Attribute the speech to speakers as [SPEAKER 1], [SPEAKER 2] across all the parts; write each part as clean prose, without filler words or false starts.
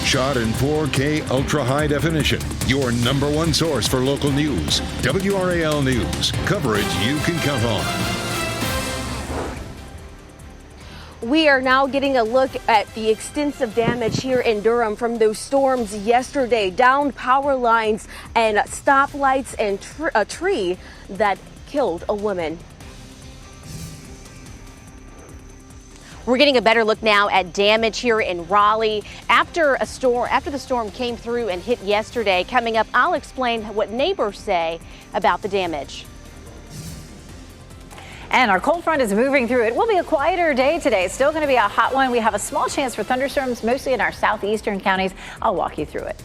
[SPEAKER 1] Shot in 4K ultra high definition. Your number one source for local news. WRAL News. Coverage you can count on.
[SPEAKER 2] We are now getting a look at the extensive damage here in Durham from those storms yesterday. Downed power lines and stoplights and a tree that killed a woman. We're getting a better look now at damage here in Raleigh after the storm came through and hit yesterday. Coming up, I'll explain what neighbors say about the damage.
[SPEAKER 3] And our cold front is moving through. It will be a quieter day today. It's still going to be a hot one. We have a small chance for thunderstorms, mostly in our southeastern counties. I'll walk you through it.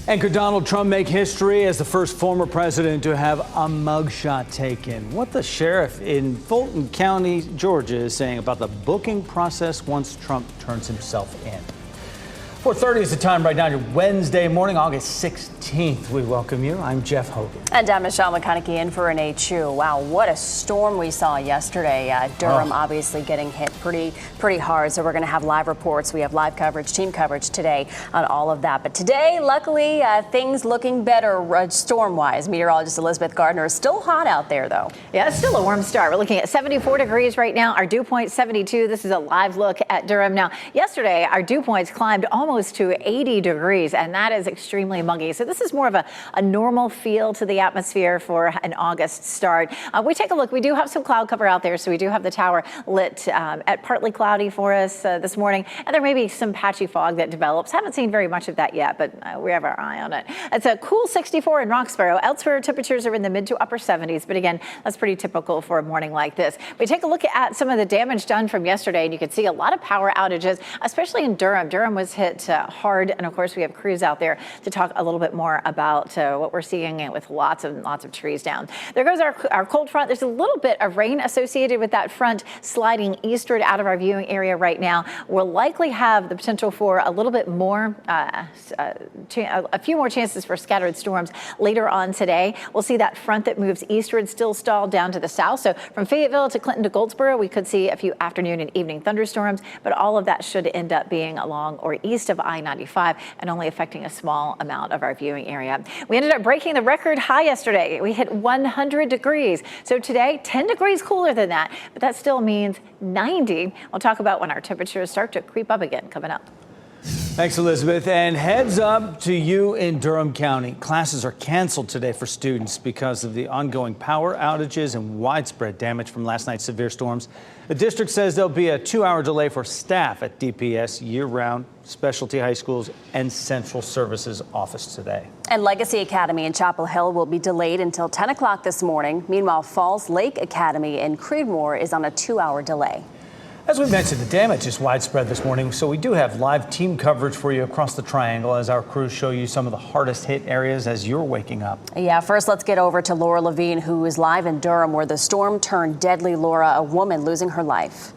[SPEAKER 4] And could Donald Trump make history as the first former president to have a mugshot taken? What the sheriff in Fulton County, Georgia, is saying about the booking process once Trump turns himself in. 4:30 is the time right now. Your Wednesday morning, August 16th. We welcome you. I'm Jeff Hogan.
[SPEAKER 5] And I'm Michelle McConaughey in for an H2. Wow, what a storm we saw yesterday. Durham obviously getting hit pretty hard. So we're going to have live reports. We have live coverage, team coverage today on all of that. But today, luckily, things looking better storm-wise. Meteorologist Elizabeth Gardner is still hot out there, though.
[SPEAKER 3] Yeah, it's still a warm start. We're looking at 74 degrees right now. Our dew point 72. This is a live look at Durham. Now, yesterday, our dew points climbed almost to 80 degrees, and that is extremely muggy. So this is more of a normal feel to the atmosphere for an August start. We take a look. We do have some cloud cover out there, so we do have the tower lit at partly cloudy for us this morning, and there may be some patchy fog that develops. Haven't seen very much of that yet, but we have our eye on it. It's a cool 64 in Roxborough. Elsewhere, temperatures are in the mid to upper 70s, but again, that's pretty typical for a morning like this. We take a look at some of the damage done from yesterday, and you can see a lot of power outages, especially in Durham. Durham was hit hard, and of course we have crews out there to talk a little bit more about what we're seeing with lots of trees down. There goes our cold front. There's a little bit of rain associated with that front sliding eastward out of our viewing area right now. We'll likely have the potential for a little bit more, a few more chances for scattered storms later on today. We'll see that front that moves eastward still stalled down to the south. So from Fayetteville to Clinton to Goldsboro, we could see a few afternoon and evening thunderstorms, but all of that should end up being along or east of I-95 and only affecting a small amount of our viewing area. We ended up breaking the record high yesterday. We hit 100 degrees. So today, 10 degrees cooler than that, but that still means 90. We'll talk about when our temperatures start to creep up again coming up.
[SPEAKER 4] Thanks, Elizabeth. And heads up to you in Durham County. Classes are canceled today for students because of the ongoing power outages and widespread damage from last night's severe storms. The district says there'll be a 2-hour delay for staff at DPS year-round, specialty high schools, and central services office today.
[SPEAKER 5] And Legacy Academy in Chapel Hill will be delayed until 10 o'clock this morning. Meanwhile, Falls Lake Academy in Creedmoor is on a 2-hour delay.
[SPEAKER 4] As we mentioned, the damage is widespread this morning, so we do have live team coverage for you across the triangle as our crews show you some of the hardest hit areas as you're waking up.
[SPEAKER 5] Yeah, first let's get over to Laura Levine, who is live in Durham, where the storm turned deadly. Laura, a woman losing her life.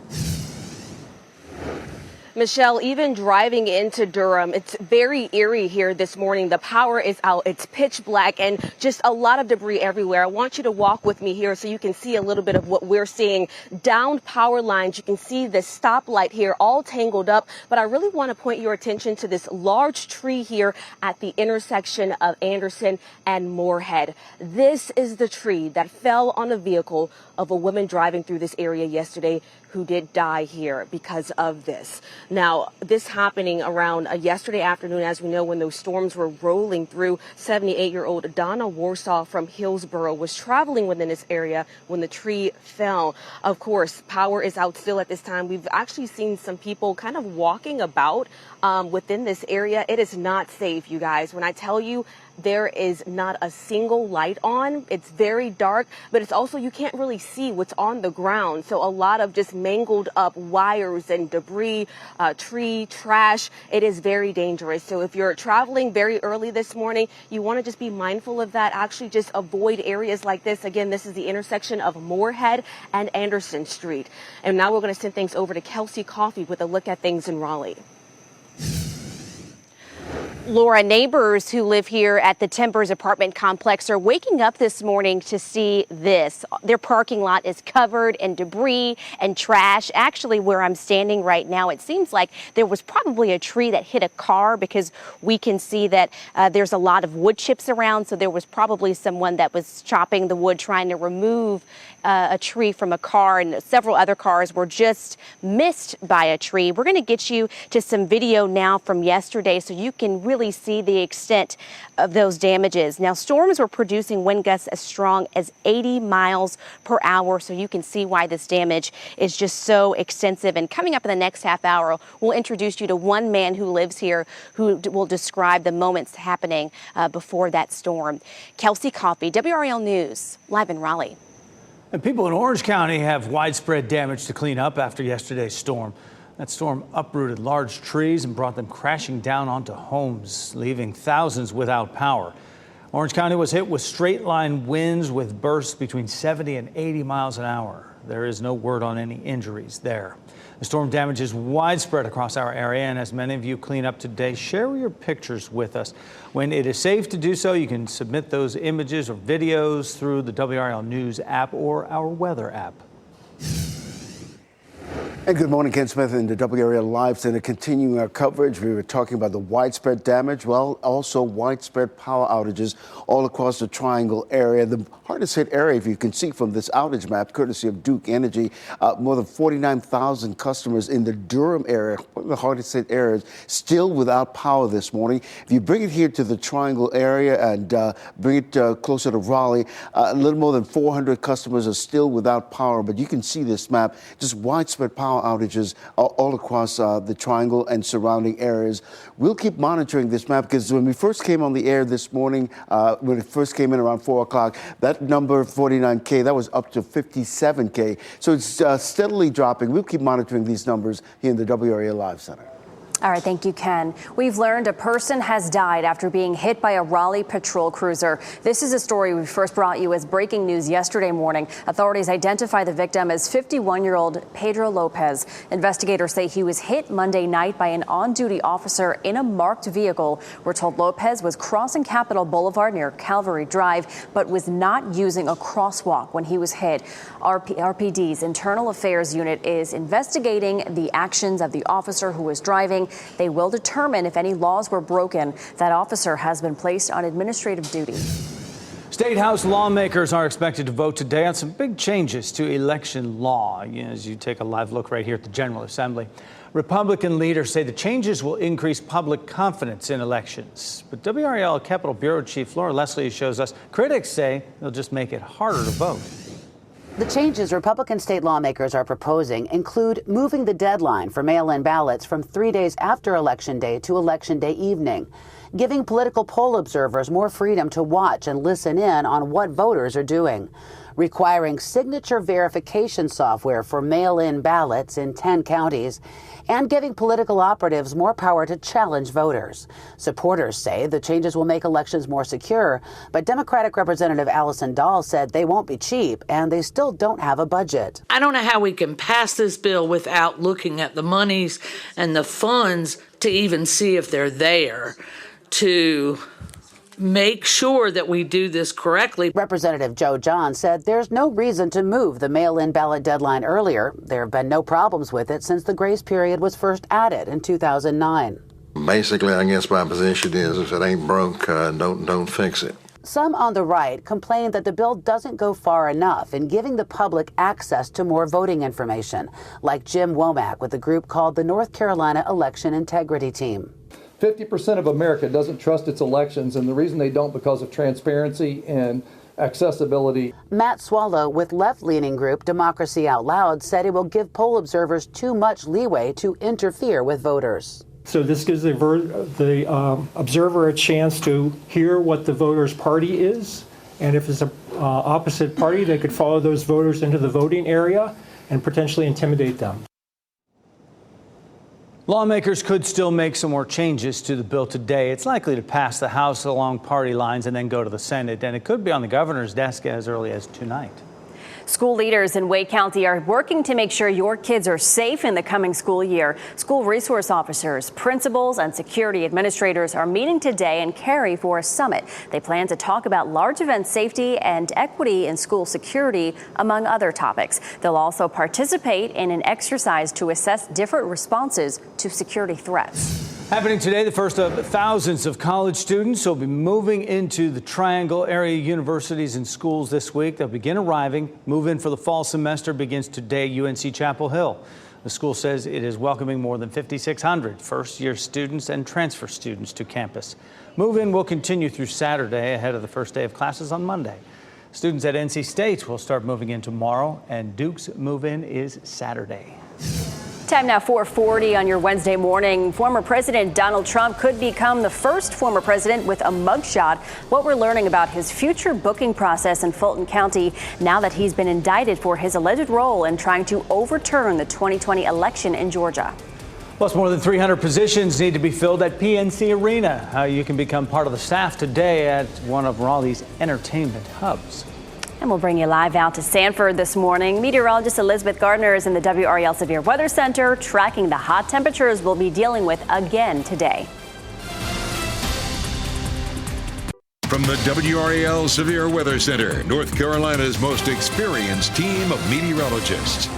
[SPEAKER 2] Michelle, even driving into Durham, it's very eerie here this morning. The power is out. It's pitch black and just a lot of debris everywhere. I want you to walk with me here so you can see a little bit of what we're seeing. Downed power lines. You can see the stoplight here all tangled up. But I really want to point your attention to this large tree here at the intersection of Anderson and Moorhead. This is the tree that fell on a vehicle of a woman driving through this area yesterday who did die here because of this. Now, this happening around yesterday afternoon, as we know, when those storms were rolling through. 78-year-old Donna Warsaw from Hillsborough was traveling within this area when the tree fell. Of course, power is out still at this time. We've actually seen some people kind of walking about within this area. It is not safe, you guys. When I tell you, there is not a single light on. It's very dark, but it's also, you can't really see what's on the ground. So a lot of just mangled up wires and debris, tree, trash. It is very dangerous. So if you're traveling very early this morning, you want to just be mindful of that. Actually, just avoid areas like this. Again, this is the intersection of Moorhead and Anderson Street. And now we're going to send things over to Kelsey Coffey with a look at things in Raleigh. Laura, neighbors who live here at the Timbers apartment complex are waking up this morning to see this. Their parking lot is covered in debris and trash. Actually, where I'm standing right now, it seems like there was probably a tree that hit a car, because we can see that there's a lot of wood chips around. So there was probably someone that was chopping the wood, trying to remove a tree from a car, and several other cars were just missed by a tree. We're going to get you to some video now from yesterday so you can really see the extent of those damages. Now, storms were producing wind gusts as strong as 80 miles per hour, so you can see why this damage is just so extensive. And coming up in the next half hour, we'll introduce you to one man who lives here who will describe the moments happening before that storm. Kelsey Coffey, WRAL News, live in Raleigh.
[SPEAKER 4] And people in Orange County have widespread damage to clean up after yesterday's storm. That storm uprooted large trees and brought them crashing down onto homes, leaving thousands without power. Orange County was hit with straight line winds with bursts between 70 and 80 miles an hour. There is no word on any injuries there. The storm damage is widespread across our area, and as many of you clean up today, share your pictures with us. When it is safe to do so, you can submit those images or videos through the WRAL News app or our weather app.
[SPEAKER 6] And good morning, Ken Smith in the WRAL Live Center. Continuing our coverage, we were talking about the widespread damage, well, also widespread power outages all across the Triangle area. The hardest hit area, if you can see from this outage map, courtesy of Duke Energy, more than 49,000 customers in the Durham area, one of the hardest hit areas, still without power this morning. If you bring it here to the Triangle area and bring it closer to Raleigh, a little more than 400 customers are still without power. But you can see this map, just widespread power outages all across the Triangle and surrounding areas. We'll keep monitoring this map, because when we first came on the air this morning, when it first came in around 4 o'clock, that number 49K, that was up to 57K. So it's steadily dropping. We'll keep monitoring these numbers here in the WRAL Live Center.
[SPEAKER 5] All right, thank you, Ken. We've learned a person has died after being hit by a Raleigh patrol cruiser. This is a story we first brought you as breaking news yesterday morning. Authorities identify the victim as 51-year-old Pedro Lopez. Investigators say he was hit Monday night by an on-duty officer in a marked vehicle. We're told Lopez was crossing Capitol Boulevard near Calvary Drive, but was not using a crosswalk when he was hit. RPD's Internal Affairs Unit is investigating the actions of the officer who was driving. They will determine if any laws were broken. That officer has been placed on administrative duty.
[SPEAKER 4] State House lawmakers are expected to vote today on some big changes to election law. As you take a live look right here at the General Assembly, Republican leaders say the changes will increase public confidence in elections. But WRAL Capitol Bureau Chief Laura Leslie shows us critics say they'll just make it harder to vote.
[SPEAKER 7] The changes Republican state lawmakers are proposing include moving the deadline for mail-in ballots from 3 days after Election Day to Election Day evening, giving political poll observers more freedom to watch and listen in on what voters are doing, requiring signature verification software for mail-in ballots in 10 counties, and giving political operatives more power to challenge voters. Supporters say the changes will make elections more secure, but Democratic Representative Allison Dahl said they won't be cheap and they still don't have a budget.
[SPEAKER 8] I don't know how we can pass this bill without looking at the monies and the funds to even see if they're there to make sure that we do this correctly.
[SPEAKER 7] Representative Joe John said there's no reason to move the mail-in ballot deadline earlier. There have been no problems with it since the grace period was first added in 2009.
[SPEAKER 9] Basically, I guess my position is if it ain't broke, don't fix it.
[SPEAKER 7] Some on the right complain that the bill doesn't go far enough in giving the public access to more voting information, like Jim Womack with a group called the North Carolina Election Integrity Team.
[SPEAKER 10] 50% of America doesn't trust its elections, and the reason they don't because of transparency and accessibility.
[SPEAKER 7] Matt Swallow with left-leaning group Democracy Out Loud said it will give poll observers too much leeway to interfere with voters.
[SPEAKER 11] So this gives the observer a chance to hear what the voter's party is, and if it's an opposite party, they could follow those voters into the voting area and potentially intimidate them.
[SPEAKER 4] Lawmakers could still make some more changes to the bill today. It's likely to pass the House along party lines and then go to the Senate, and it could be on the governor's desk as early as tonight.
[SPEAKER 5] School leaders in Wake County are working to make sure your kids are safe in the coming school year. School resource officers, principals, and security administrators are meeting today in Cary for a summit. They plan to talk about large event safety and equity in school security, among other topics. They'll also participate in an exercise to assess different responses to security threats.
[SPEAKER 4] Happening today, the first of thousands of college students will be moving into the Triangle area universities and schools this week. They'll begin arriving. Move in for the fall semester begins today at UNC Chapel Hill. The school says it is welcoming more than 5,600 first-year students and transfer students to campus. Move-in will continue through Saturday ahead of the first day of classes on Monday. Students at NC State will start moving in tomorrow, and Duke's move-in is Saturday.
[SPEAKER 5] Time now 4:40 on your Wednesday morning. Former President Donald Trump could become the first former president with a mugshot. What we're learning about his future booking process in Fulton County now that he's been indicted for his alleged role in trying to overturn the 2020 election in Georgia.
[SPEAKER 4] Plus, more than 300 positions need to be filled at PNC Arena. How you can become part of the staff today at one of Raleigh's entertainment hubs.
[SPEAKER 5] And we'll bring you live out to Sanford this morning. Meteorologist Elizabeth Gardner is in the WRAL Severe Weather Center, tracking the hot temperatures we'll be dealing with again today.
[SPEAKER 1] From the WRAL Severe Weather Center, North Carolina's most experienced team of meteorologists.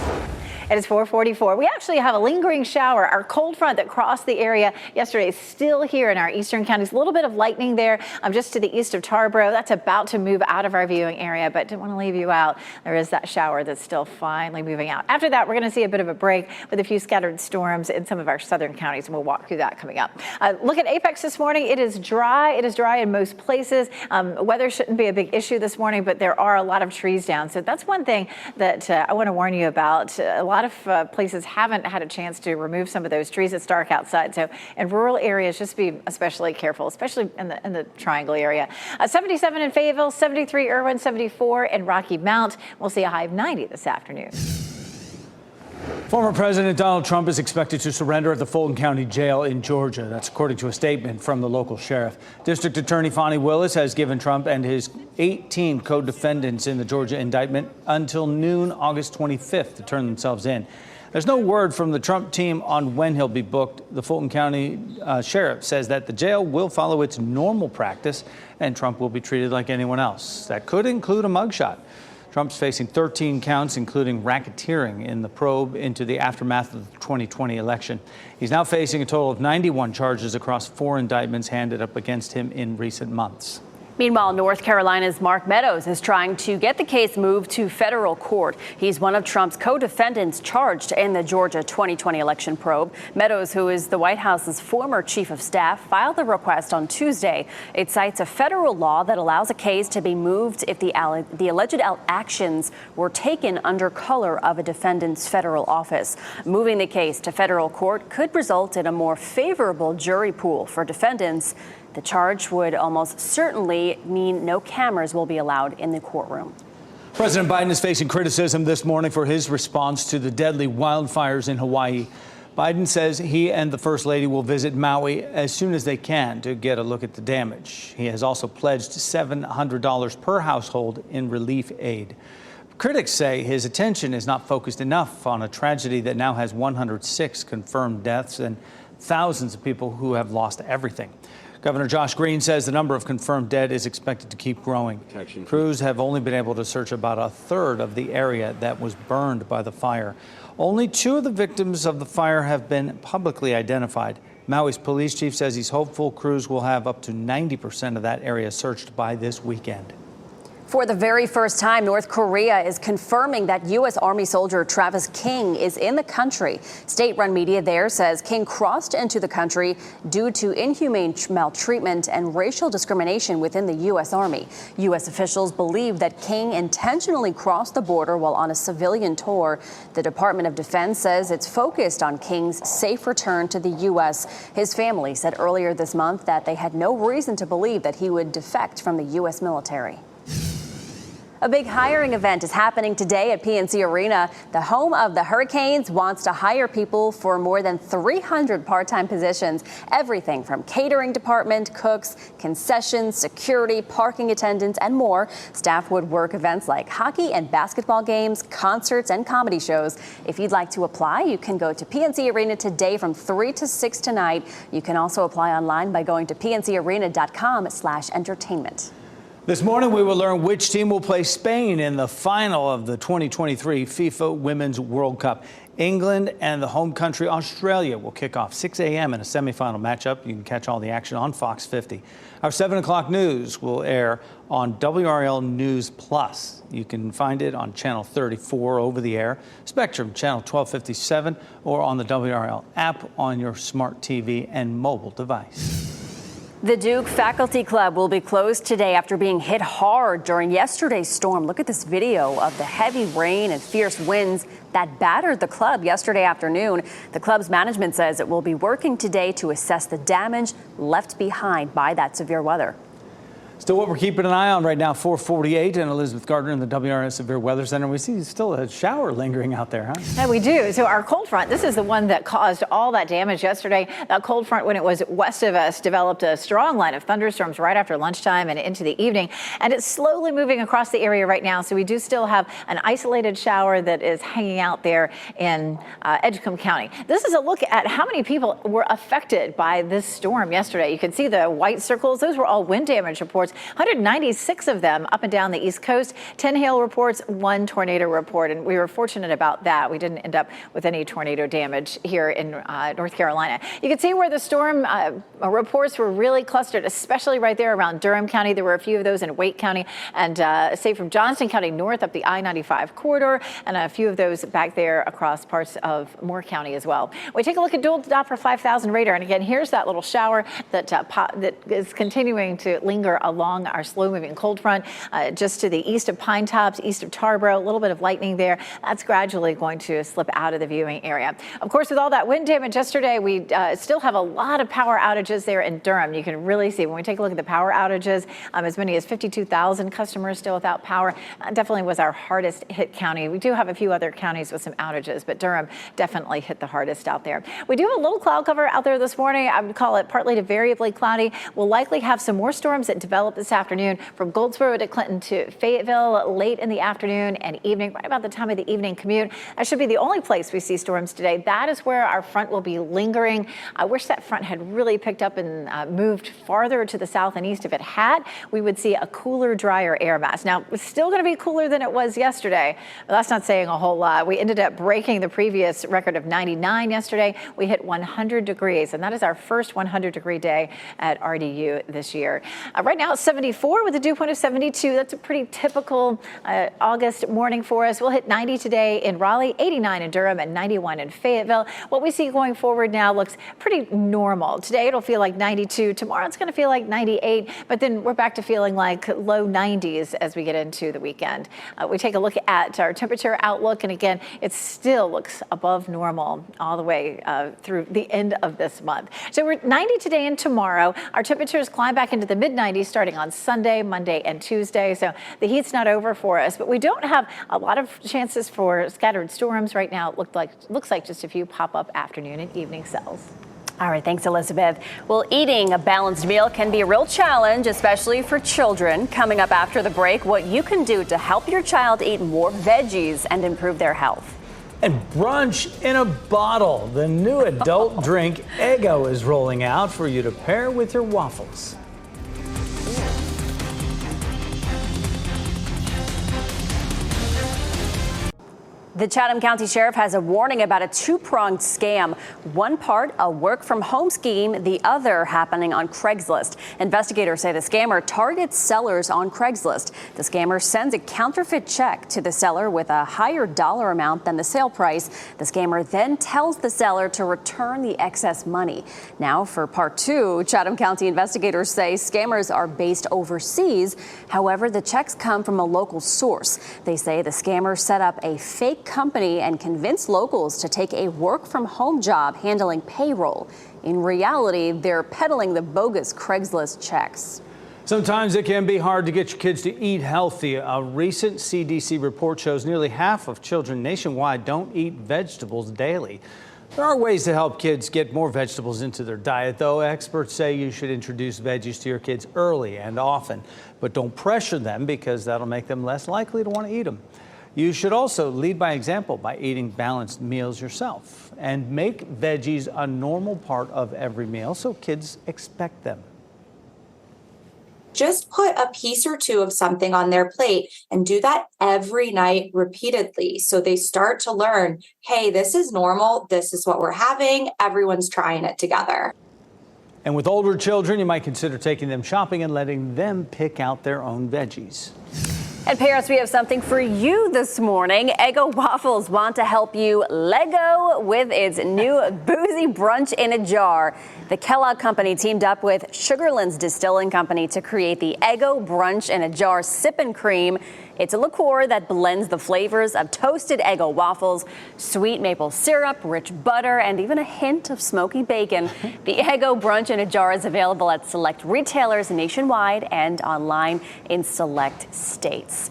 [SPEAKER 3] It is 4:44. We actually have a lingering shower. Our cold front that crossed the area yesterday is still here in our eastern counties. A little bit of lightning there just to the east of Tarboro. That's about to move out of our viewing area, but didn't want to leave you out. There is that shower that's still finally moving out. After that, we're going to see a bit of a break with a few scattered storms in some of our southern counties, and we'll walk through that coming up. Look at Apex this morning. It is dry. It is dry in most places. Weather shouldn't be a big issue this morning, but there are a lot of trees down. So that's one thing that I want to warn you about. A lot of places haven't had a chance to remove some of those trees. It's dark outside, so in rural areas, just be especially careful, especially in the Triangle area. 77 in Fayetteville, 73 Irwin, 74 in Rocky Mount. We'll see a high of 90 this afternoon.
[SPEAKER 4] Former President Donald Trump is expected to surrender at the Fulton County Jail in Georgia. That's according to a statement from the local sheriff. District Attorney Fonnie Willis has given Trump and his 18 co-defendants in the Georgia indictment until noon August 25th to turn themselves in. There's no word from the Trump team on when he'll be booked. The Fulton County sheriff says that the jail will follow its normal practice and Trump will be treated like anyone else. That could include a mugshot. Trump's facing 13 counts, including racketeering in the probe into the aftermath of the 2020 election. He's now facing a total of 91 charges across 4 indictments handed up against him in recent months.
[SPEAKER 5] Meanwhile, North Carolina's Mark Meadows is trying to get the case moved to federal court. He's one of Trump's co-defendants charged in the Georgia 2020 election probe. Meadows, who is the White House's former chief of staff, filed the request on Tuesday. It cites a federal law that allows a case to be moved if the alleged actions were taken under color of a defendant's federal office. Moving the case to federal court could result in a more favorable jury pool for defendants. The charge would almost certainly mean no cameras will be allowed in the courtroom.
[SPEAKER 4] President Biden is facing criticism this morning for his response to the deadly wildfires in Hawaii. Biden says he and the First Lady will visit Maui as soon as they can to get a look at the damage. He has also pledged $700 per household in relief aid. Critics say his attention is not focused enough on a tragedy that now has 106 confirmed deaths and thousands of people who have lost everything. Governor Josh Green says the number of confirmed dead is expected to keep growing. Crews have only been able to search about a third of the area that was burned by the fire. Only 2 of the victims of the fire have been publicly identified. Maui's police chief says he's hopeful crews will have up to 90% of that area searched by this weekend.
[SPEAKER 5] For the very first time, North Korea is confirming that U.S. Army soldier Travis King is in the country. State-run media there says King crossed into the country due to inhumane maltreatment and racial discrimination within the U.S. Army. U.S. officials believe that King intentionally crossed the border while on a civilian tour. The Department of Defense says it's focused on King's safe return to the U.S. His family said earlier this month that they had no reason to believe that he would defect from the U.S. military. A big hiring event is happening today at PNC Arena. The home of the Hurricanes wants to hire people for more than 300 part-time positions. Everything from catering department, cooks, concessions, security, parking attendants, and more. Staff would work events like hockey and basketball games, concerts, and comedy shows. If you'd like to apply, you can go to PNC Arena today from 3 to 6 tonight. You can also apply online by going to pncarena.com/entertainment.
[SPEAKER 4] This morning, we will learn which team will play Spain in the final of the 2023 FIFA Women's World Cup. England and the home country Australia will kick off 6 a.m. in a semifinal matchup. You can catch all the action on Fox 50. Our 7 o'clock news will air on WRAL News Plus. You can find it on channel 34 over the air, Spectrum channel 1257, or on the WRAL app on your smart TV and mobile device.
[SPEAKER 5] The Duke Faculty Club will be closed today after being hit hard during yesterday's storm. Look at this video of the heavy rain and fierce winds that battered the club yesterday afternoon. The club's management says it will be working today to assess the damage left behind by that severe weather.
[SPEAKER 4] Still what we're keeping an eye on right now, 448 and Elizabeth Gardner in the WRS Severe Weather Center. We see still a shower lingering out there, huh?
[SPEAKER 3] Yeah, we do. So our cold front, this is the one that caused all that damage yesterday. That cold front, when it was west of us, developed a strong line of thunderstorms right after lunchtime and into the evening. And it's slowly moving across the area right now. So we do still have an isolated shower that is hanging out there in Edgecombe County. This is a look at how many people were affected by this storm yesterday. You can see the white circles. Those were all wind damage reports. 196 of them up and down the East Coast, 10 hail reports, 1 tornado report. And we were fortunate about that. We didn't end up with any tornado damage here in North Carolina. You can see where the storm reports were really clustered, especially right there around Durham County. There were a few of those in Wake County and say from Johnston County north up the I-95 corridor, and a few of those back there across parts of Moore County as well. We take a look at dual Doppler 5000 radar. And again, here's that little shower that is continuing to linger along our slow-moving cold front just to the east of Pine Tops, east of Tarboro, a little bit of lightning there. That's gradually going to slip out of the viewing area. Of course, with all that wind damage yesterday, we still have a lot of power outages there in Durham. You can really see when we take a look at the power outages, as many as 52,000 customers still without power. Definitely was our hardest hit county. We do have a few other counties with some outages, but Durham definitely hit the hardest out there. We do have a little cloud cover out there this morning. I would call it partly to variably cloudy. We'll likely have some more storms that develop this afternoon from Goldsboro to Clinton to Fayetteville late in the afternoon and evening, right about the time of the evening commute. That should be the only place we see storms today. That is where our front will be lingering. I wish that front had really picked up and moved farther to the south and east. If it had, we would see a cooler, drier air mass. Now, it's still going to be cooler than it was yesterday, but that's not saying a whole lot. We ended up breaking the previous record of 99 yesterday. We hit 100 degrees, and that is our first 100-degree day at RDU this year. Right now, 74 with a dew point of 72. That's a pretty typical August morning for us. We'll hit 90 today in Raleigh, 89 in Durham, and 91 in Fayetteville. What we see going forward now looks pretty normal. Today it'll feel like 92. Tomorrow it's going to feel like 98, but then we're back to feeling like low 90s as we get into the weekend. We take a look at our temperature outlook, and again, it still looks above normal all the way through the end of this month. So we're 90 today and tomorrow. Our temperatures climb back into the mid-90s starting on Sunday, Monday, and Tuesday. So the heat's not over for us, but we don't have a lot of chances for scattered storms right now. It looks like just a few pop-up afternoon and evening cells.
[SPEAKER 5] All right, thanks, Elizabeth. Well, eating a balanced meal can be a real challenge, especially for children. Coming up after the break, what you can do to help your child eat more veggies and improve their health.
[SPEAKER 4] And brunch in a bottle. The new adult drink Eggo is rolling out for you to pair with your waffles.
[SPEAKER 5] The Chatham County Sheriff has a warning about a two-pronged scam. One part a work-from-home scheme, the other happening on Craigslist. Investigators say the scammer targets sellers on Craigslist. The scammer sends a counterfeit check to the seller with a higher dollar amount than the sale price. The scammer then tells the seller to return the excess money. Now for part two, Chatham County investigators say scammers are based overseas. However, the checks come from a local source. They say the scammer set up a fake company and convinced locals to take a work-from-home job handling payroll. In reality, they're peddling the bogus Craigslist checks.
[SPEAKER 4] Sometimes it can be hard to get your kids to eat healthy. A recent CDC report shows nearly half of children nationwide don't eat vegetables daily. There are ways to help kids get more vegetables into their diet, though. Experts say you should introduce veggies to your kids early and often, but don't pressure them because that'll make them less likely to want to eat them. You should also lead by example by eating balanced meals yourself and make veggies a normal part of every meal so kids expect them.
[SPEAKER 12] Just put a piece or two of something on their plate and do that every night repeatedly. So they start to learn, hey, this is normal. This is what we're having. Everyone's trying it together.
[SPEAKER 4] And with older children, you might consider taking them shopping and letting them pick out their own veggies.
[SPEAKER 5] And parents, we have something for you this morning. Eggo Waffles want to help you Lego with its new boozy brunch in a jar. The Kellogg Company teamed up with Sugarlands Distilling Company to create the Eggo Brunch in a Jar Sip and Cream. It's a liqueur that blends the flavors of toasted Eggo waffles, sweet maple syrup, rich butter, and even a hint of smoky bacon. The Eggo Brunch in a Jar is available at select retailers nationwide and online in select states.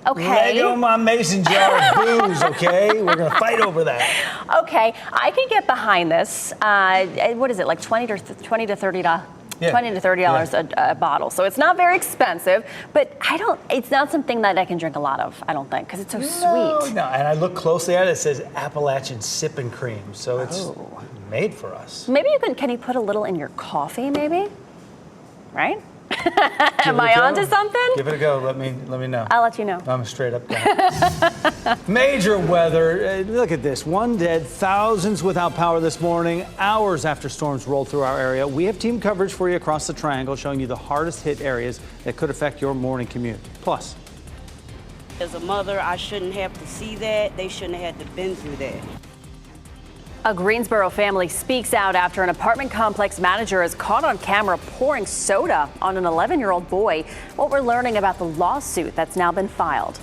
[SPEAKER 5] Okay.
[SPEAKER 4] Lego my mason jar of booze, okay? We're going to fight over that.
[SPEAKER 5] Okay, I can get behind this. What is it, like $20 to $30?
[SPEAKER 4] Yeah.
[SPEAKER 5] $20 to $30 a bottle. So it's not very expensive, but it's not something that I can drink a lot of, I don't think, because it's so sweet.
[SPEAKER 4] No, and I look closely at it, it says Appalachian Sip and Cream, so it's made for us.
[SPEAKER 5] Maybe can you put a little in your coffee, maybe? Right? Am I onto something?
[SPEAKER 4] Give it a go. Let me know.
[SPEAKER 5] I'll let you know.
[SPEAKER 4] I'm a straight up guy. Major weather. Look at this. One dead, thousands without power this morning, hours after storms rolled through our area. We have team coverage for you across the triangle, showing you the hardest hit areas that could affect your morning commute. Plus,
[SPEAKER 13] as a mother, I shouldn't have to see that. They shouldn't have had to been through that.
[SPEAKER 5] A Greensboro family speaks out after an apartment complex manager is caught on camera pouring soda on an 11-year-old boy. What we're learning about the lawsuit that's now been filed.